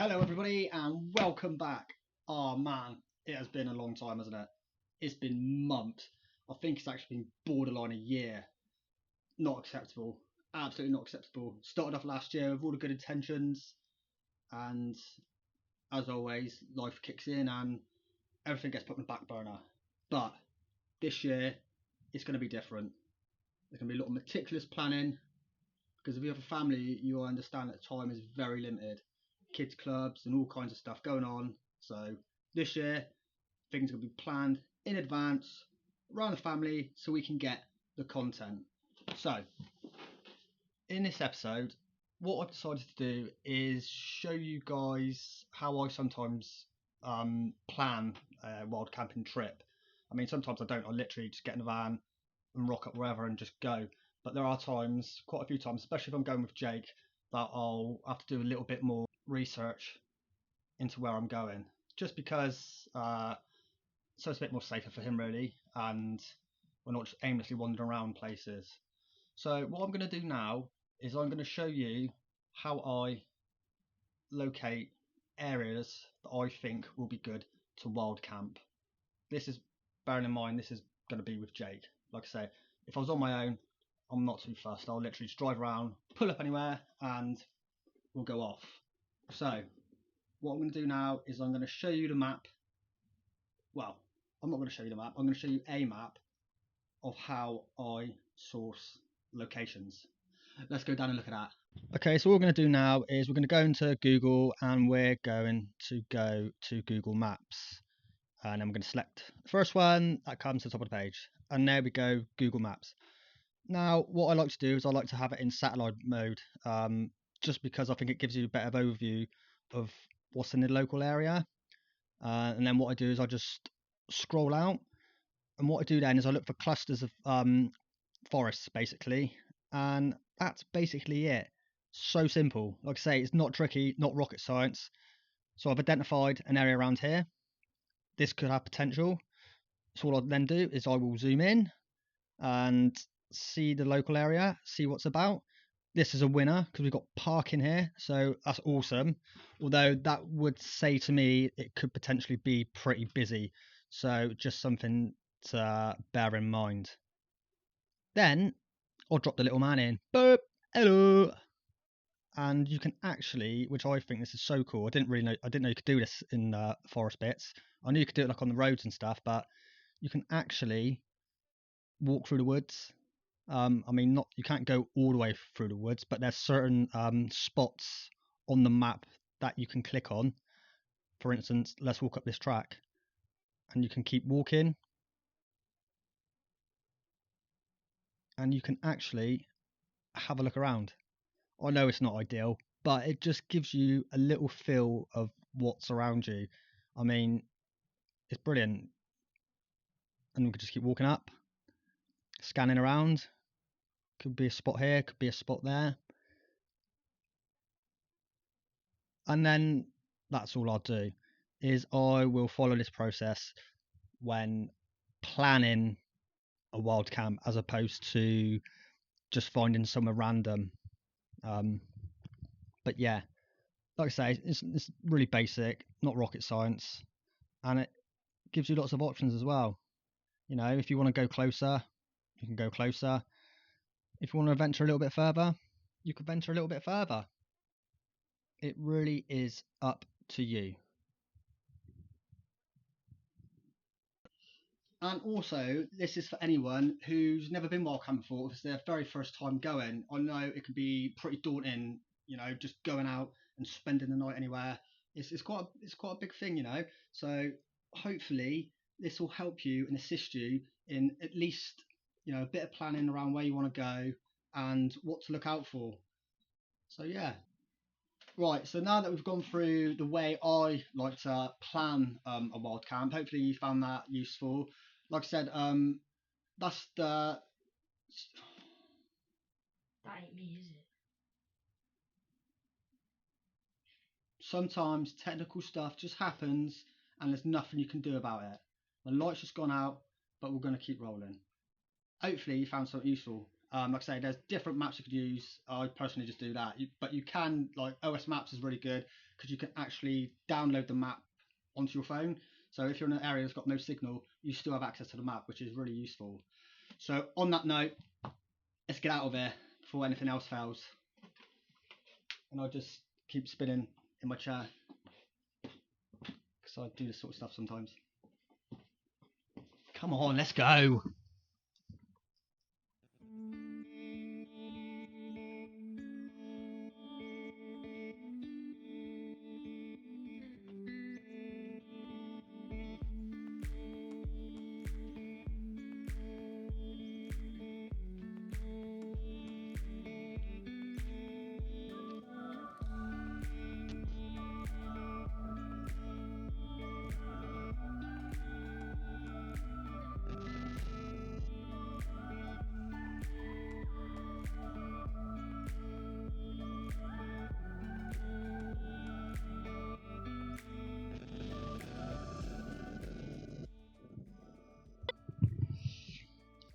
Hello everybody and welcome back. Oh man, it has been a long time, hasn't it? It's been months. I think it's actually been borderline a year. Not acceptable. Absolutely not acceptable. Started off last year with all the good intentions, and as always, life kicks in and everything gets put on the back burner. But this year, it's going to be different. There's going to be a lot of meticulous planning, because if you have a family, you understand that time is very limited. Kids clubs and all kinds of stuff going on. So this year, things are going to be planned in advance around the family so we can get the content. So in this episode, what I've decided to do is show you guys how I sometimes plan a wild camping trip. I mean, sometimes I don't. I literally just get in the van and rock up wherever and just go. But there are times, quite a few times, especially if I'm going with Jake, that I'll have to do a little bit more research into where I'm going, just because so it's a bit more safer for him really, and we're not just aimlessly wandering around places. So what I'm going to do now is I'm going to show you how I locate areas that I think will be good to wild camp. This is, bearing in mind, this is going to be with Jake. Like I say, if I was on my own, I'm not too fussed. I'll literally just drive around, pull up anywhere, and we'll go off. So what I'm going to do now is I'm going to show you the map. Well, I'm not going to show you the map. I'm going to show you a map of how I source locations. Let's go down and look at that. Okay, so what we're going to do now is we're going to go into Google and we're going to go to Google Maps. And then we're going to select the first one that comes to the top of the page. And there we go, Google Maps. Now, what I like to do is I like to have it in satellite mode, just because I think it gives you a better overview of what's in the local area. And then what I do is I just scroll out. And what I do then is I look for clusters of forests, basically. And that's basically it. So simple. Like I say, it's not tricky, not rocket science. So I've identified an area around here. This could have potential. So what I'll then do is I will zoom in and see the local area, see what's about. This is a winner because we've got parking here, so that's awesome. Although that would say to me it could potentially be pretty busy, so just something to bear in mind. Then I'll drop the little man in. Boop, hello. And you can actually, which I think this is so cool. I didn't know you could do this in forest bits. I knew you could do it like on the roads and stuff, but you can actually walk through the woods. I mean, not you can't go all the way through the woods, but there's certain spots on the map that you can click on. For instance, let's walk up this track, and you can keep walking, and you can actually have a look around. I know it's not ideal, but it just gives you a little feel of what's around you. I mean, it's brilliant. And we could just keep walking up, scanning around. Could be a spot here, could be a spot there. And then that's all I'll do is I will follow this process when planning a wild camp as opposed to just finding somewhere random. But yeah, like I say, it's really basic, not rocket science, and it gives you lots of options as well. You know, if you want to go closer, you can go closer. If you want to venture a little bit further, you can venture a little bit further. It really is up to you. And also, this is for anyone who's never been wild camping before. If it's their very first time going, I know it can be pretty daunting. You know, just going out and spending the night anywhere. It's quite a big thing. You know, so hopefully this will help you and assist you in at least a bit of planning around where you want to go and what to look out for. So yeah. Right, so now that we've gone through the way I like to plan a wild camp, hopefully you found that useful. Like I said, that's the. That ain't me, is it? Sometimes technical stuff just happens and there's nothing you can do about it. The light's just gone out, but we're going to keep rolling. Hopefully you found something useful. Like I say, there's different maps you could use. I personally just do that. But you can, like, OS Maps is really good because you can actually download the map onto your phone. So if you're in an area that's got no signal, you still have access to the map, which is really useful. So on that note, let's get out of here before anything else fails. And I'll just keep spinning in my chair because I do this sort of stuff sometimes. Come on, let's go.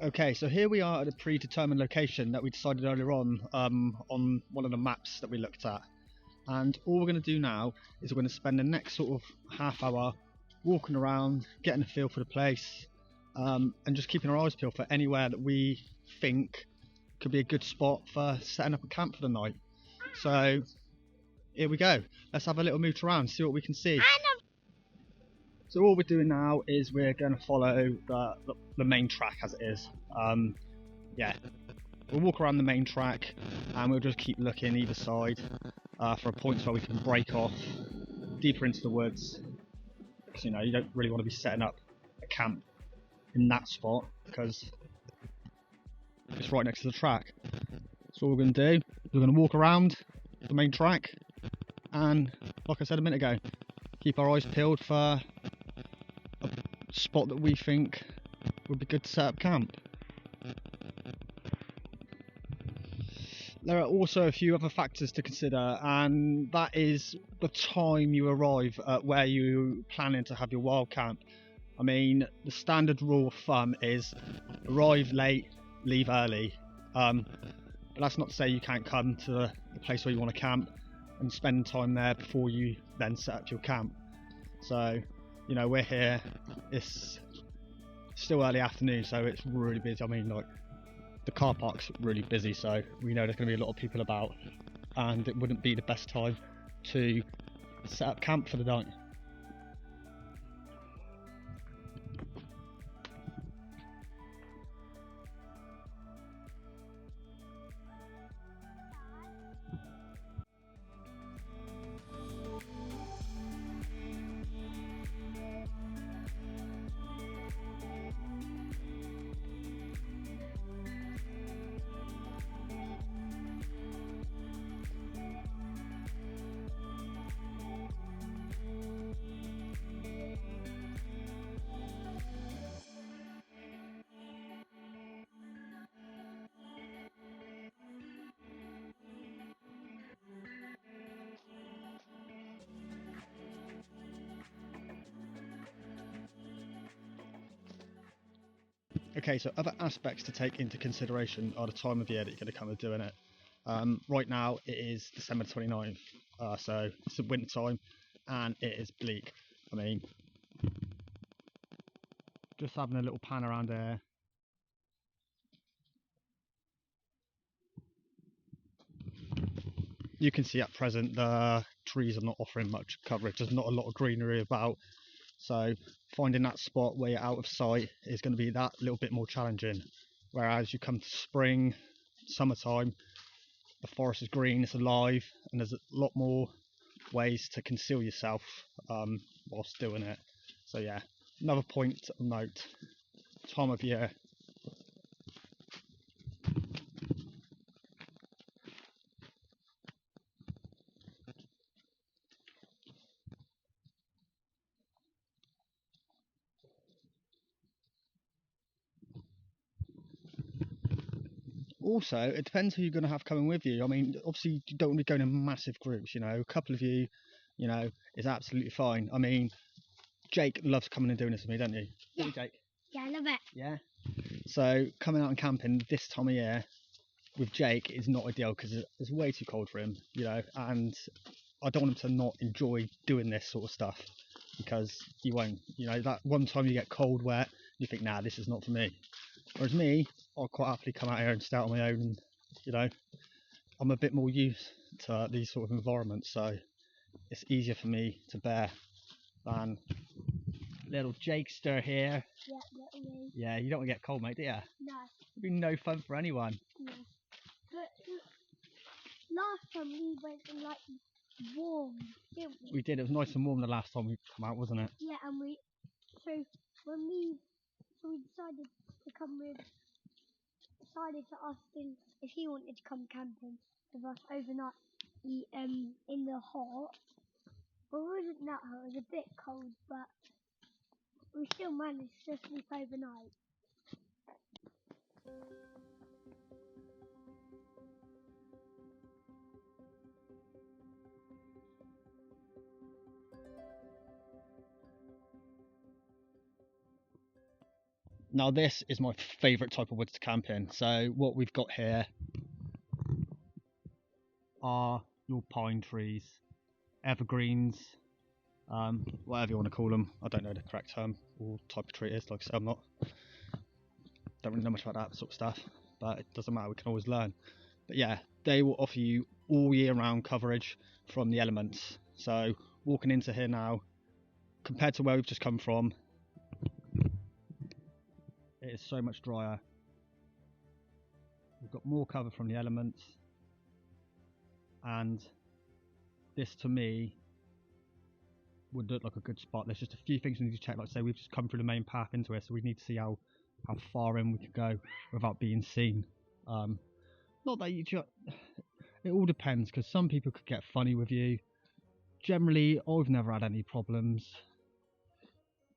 Okay, so here we are at a predetermined location that we decided earlier on one of the maps that we looked at. And all we're going to do now is we're going to spend the next sort of half hour walking around, getting a feel for the place, and just keeping our eyes peeled for anywhere that we think could be a good spot for setting up a camp for the night. So here we go. Let's have a little mooch around, see what we can see. So all we're doing now is we're going to follow the main track as it is. Yeah, we'll walk around the main track and we'll just keep looking either side for points where we can break off deeper into the woods. Because you don't really want to be setting up a camp in that spot because it's right next to the track. So all we're going to do is we're going to walk around the main track and, like I said a minute ago, keep our eyes peeled for a spot that we think would be good to set up camp. There are also a few other factors to consider, and that is the time you arrive at where you're planning to have your wild camp. I mean, the standard rule of thumb is arrive late, leave early. But that's not to say you can't come to the place where you want to camp and spend time there before you then set up your camp. So, we're here, it's still early afternoon, so it's really busy. I mean, like, the car park's really busy, so we know there's going to be a lot of people about, and it wouldn't be the best time to set up camp for the night. Okay, so other aspects to take into consideration are the time of year that you're going to come and doing it. Right now it is December 29th, so it's the winter time and it is bleak. I mean, just having a little pan around there. You can see at present the trees are not offering much coverage, there's not a lot of greenery about. So finding that spot where you're out of sight is going to be that little bit more challenging. Whereas you come to spring, summertime, the forest is green, it's alive, and there's a lot more ways to conceal yourself whilst doing it. So yeah, another point of note, time of year. Also, it depends who you're going to have coming with you. I mean, obviously you don't want to be going in massive groups, a couple of you, is absolutely fine. I mean, Jake loves coming and doing this with me, don't you? Yeah. Don't you, Jake? Yeah, I love it. Yeah. So coming out and camping this time of year with Jake is not ideal because it's way too cold for him, you know, and I don't want him to not enjoy doing this sort of stuff because he won't. You know, that one time you get cold, wet, you think, nah, this is not for me. Whereas me, I'll quite happily come out here and stay out on my own, and, you know, I'm a bit more used to these sort of environments, so it's easier for me to bear than little Jakester here. Yeah, little me. Yeah, you don't want to get cold, mate, do you? No. It'd be no fun for anyone. No. But last time we went in like warm, didn't we? We did. It was nice and warm the last time we come out, wasn't it? Yeah, and we decided to come with. Decided to ask him if he wanted to come camping with us overnight. In the hot. Well, it wasn't that hot. It was a bit cold, but we still managed to sleep overnight. Now this is my favourite type of woods to camp in. So what we've got here are your pine trees, evergreens, whatever you want to call them. I don't know the correct term or type of tree it is. Like I said, don't really know much about that sort of stuff, but it doesn't matter. We can always learn. But yeah, they will offer you all year round coverage from the elements. So walking into here now, compared to where we've just come from, it is so much drier. We've got more cover from the elements, and this to me would look like a good spot. There's just a few things we need to check. Like say, we've just come through the main path into it, so we need to see how far in we can go without being seen. Not that it all depends, because some people could get funny with you. Generally, I've never had any problems.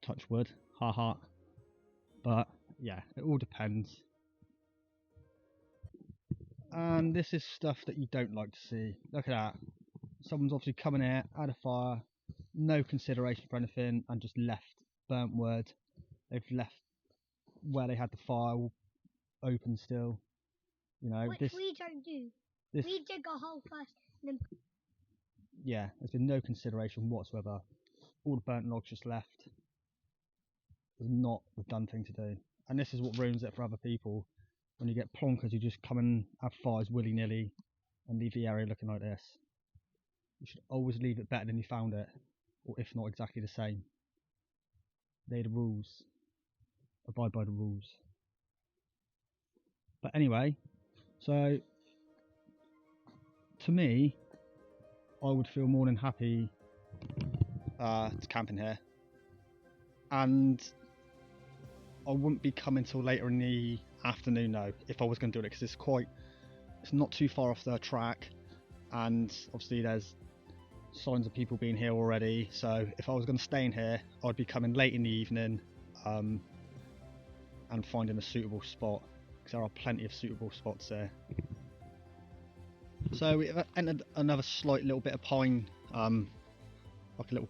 Touch wood, haha. But yeah, it all depends. And this is stuff that you don't like to see. Look at that. Someone's obviously coming here, had a fire, no consideration for anything, and just left burnt wood. They've left where they had the fire open still. You know, Which we don't do. We dig a hole first and then. Yeah, there's been no consideration whatsoever. All the burnt logs just left. It's not the done thing to do. And this is what ruins it for other people. When you get plonkers who just come and have fires willy-nilly and leave the area looking like this. You should always leave it better than you found it, or if not exactly the same. They're the rules. Abide by the rules. But anyway, so to me, I would feel more than happy to camp in here, and I wouldn't be coming till later in the afternoon now if I was going to do it, because it's not too far off the track, and obviously there's signs of people being here already. So if I was going to stay in here, I'd be coming late in the evening and finding a suitable spot, because there are plenty of suitable spots there. So we've entered another slight little bit of pine, like a little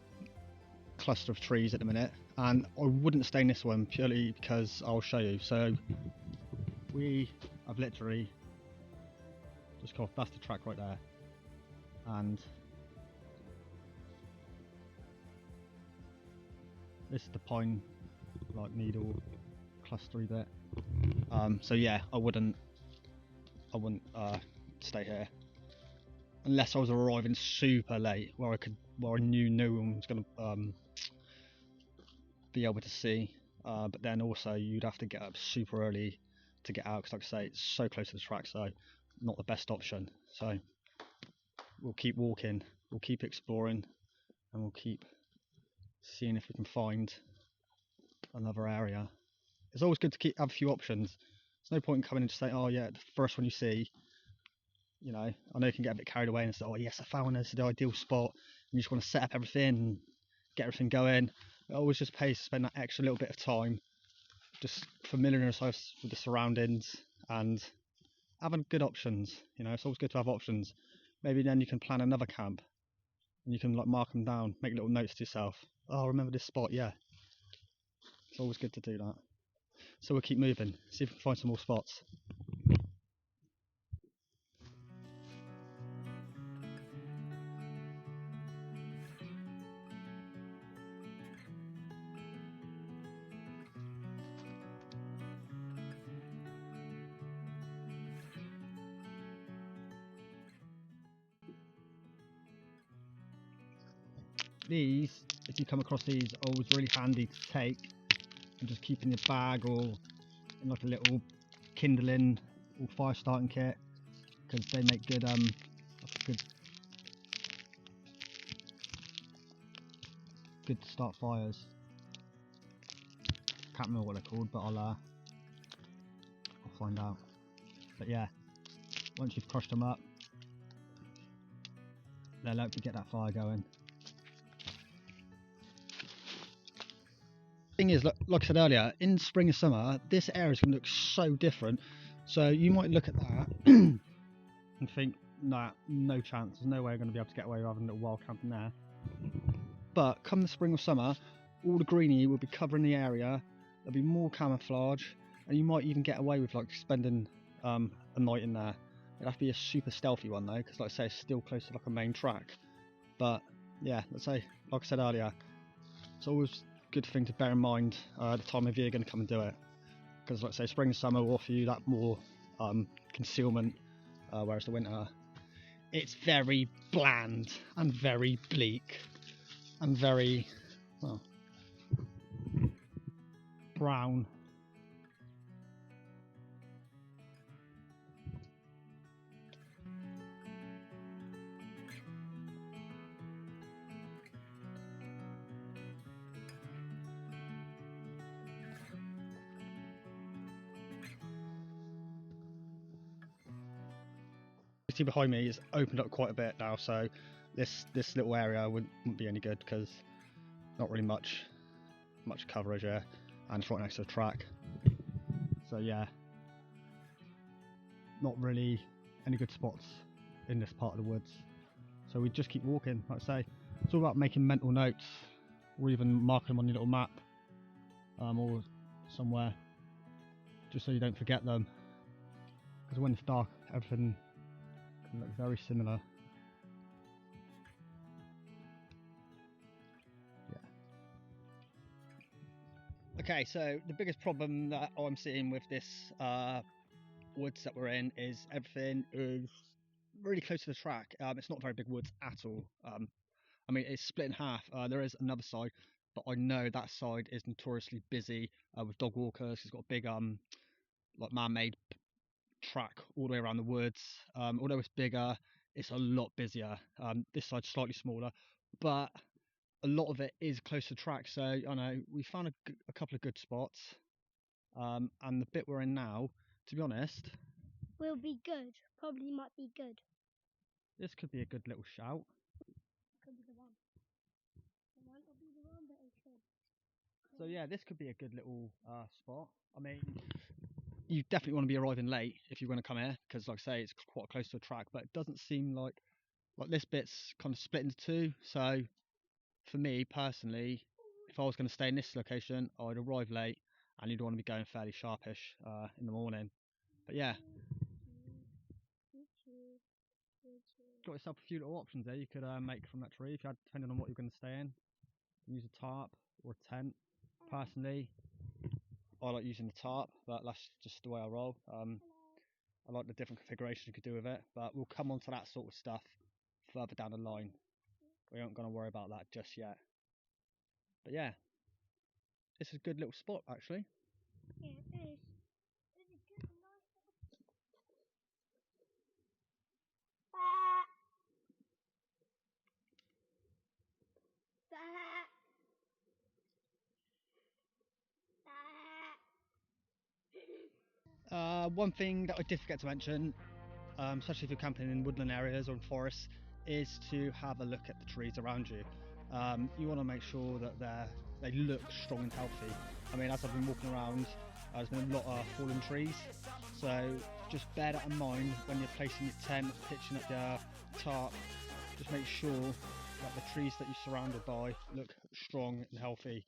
cluster of trees at the minute, and I wouldn't stay in this one purely because I'll show you. So we have literally just got, that's the track right there, and this is the pine like needle clustery bit. So yeah, I wouldn't stay here unless I was arriving super late, where I knew no one was gonna be able to see. But then also you'd have to get up super early to get out, because like I say, it's so close to the track, so not the best option. So we'll keep walking, we'll keep exploring, and we'll keep seeing if we can find another area. It's always good to have a few options. There's no point in coming and just saying, oh yeah, the first one you see. You know, I know you can get a bit carried away and say, oh yes, I found this, the ideal spot, and you just want to set up everything and get everything going. It always just pays to spend that extra little bit of time just familiarising ourselves with the surroundings and having good options. You know, it's always good to have options. Maybe then you can plan another camp and you can like mark them down, make little notes to yourself. Oh, remember this spot? Yeah. It's always good to do that. So we'll keep moving, see if we can find some more spots. these, if you come across these, are always really handy to take and just keep in your bag or in like a little kindling or fire starting kit, because they make good good to start fires. Can't remember what they're called, but I'll find out. But yeah, once you've crushed them up, they'll help you get that fire going. Thing is, like I said earlier, in spring and summer, this area is going to look so different. So you might look at that and think, nah, no chance. There's no way I'm going to be able to get away with having a little wild camping there. But come the spring or summer, all the greenery will be covering the area. There'll be more camouflage, and you might even get away with like spending a night in there. It'd have to be a super stealthy one though, because like I say, it's still close to like a main track. But yeah, let's say, like I said earlier, it's always a good thing to bear in mind the time of year you're going to come and do it. Because like I say, spring and summer will offer you that more concealment, whereas the winter, it's very bland and very bleak and very, well, brown. See behind me is opened up quite a bit now, so this little area wouldn't be any good because not really much coverage here, and it's right next to the track. So yeah, not really any good spots in this part of the woods. So we just keep walking. Like I say, it's all about making mental notes, or even marking them on your little map, or somewhere, just so you don't forget them. Because when it's dark, everything can look very similar. Yeah. Okay, so the biggest problem that I'm seeing with this woods that we're in is everything is really close to the track. It's not very big woods at all. I mean, it's split in half. There is another side, but I know that side is notoriously busy with dog walkers. It's got a big like man-made track all the way around the woods. Although it's bigger, it's a lot busier. This side's slightly smaller, but a lot of it is close to the track. So I know we found a couple of good spots, and the bit we're in now, to be honest, Will be good. Probably might be good. this could be a good little shout. Could be the one. It might not be the one, but it could. So yeah, this could be a good little spot. I mean, you definitely want to be arriving late if you're going to come here, because like I say, it's quite close to a track, but it doesn't seem like this bit's kind of split into two. So for me personally, if I was going to stay in this location, I'd arrive late, and you'd want to be going fairly sharpish in the morning. But yeah, got yourself a few little options there you could make from that tree if you had, depending on what you're going to stay in. Use a tarp or a tent. Personally, I like using the tarp, but that's just the way I roll. I like the different configurations you could do with it, but we'll come on to that sort of stuff further down the line. We aren't going to worry about that just yet. But yeah, this is a good little spot actually. Yeah, it is. It's a good, nice little. One thing that I did forget to mention, especially if you're camping in woodland areas or in forests, is to have a look at the trees around you. You want to make sure that they look strong and healthy. I mean, as I've been walking around, there's been a lot of fallen trees, so just bear that in mind when you're placing your tent, pitching up your tarp. Just make sure that the trees that you're surrounded by look strong and healthy,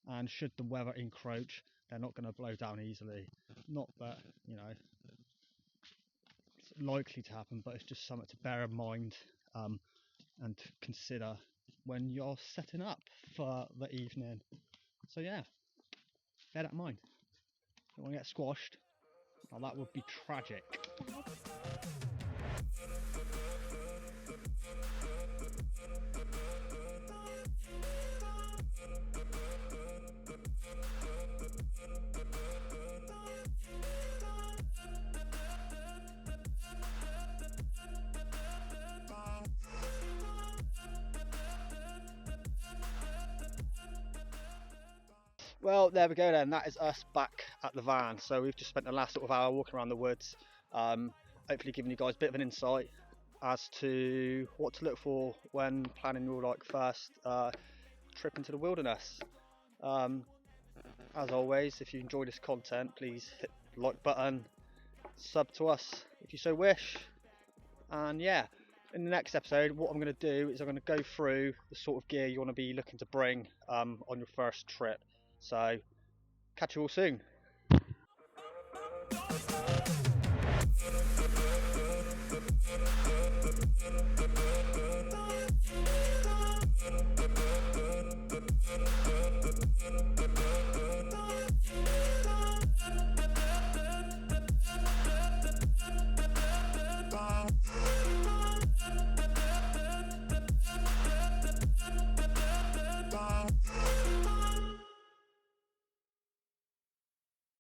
and should the weather encroach, they're not going to blow down easily. Not that, you know, it's likely to happen, but it's just something to bear in mind and to consider when you're setting up for the evening. So yeah, bear that in mind. Don't want to get squashed. Well, that would be tragic. Well, there we go then. That is us back at the van. So we've just spent the last sort of hour walking around the woods, hopefully giving you guys a bit of an insight as to what to look for when planning your like first trip into the wilderness. Um, as always, if you enjoy this content, please hit the like button, sub to us if you so wish, and yeah. In the next episode, what I'm going to do is I'm going to go through the sort of gear you want to be looking to bring on your first trip. So catch you all soon.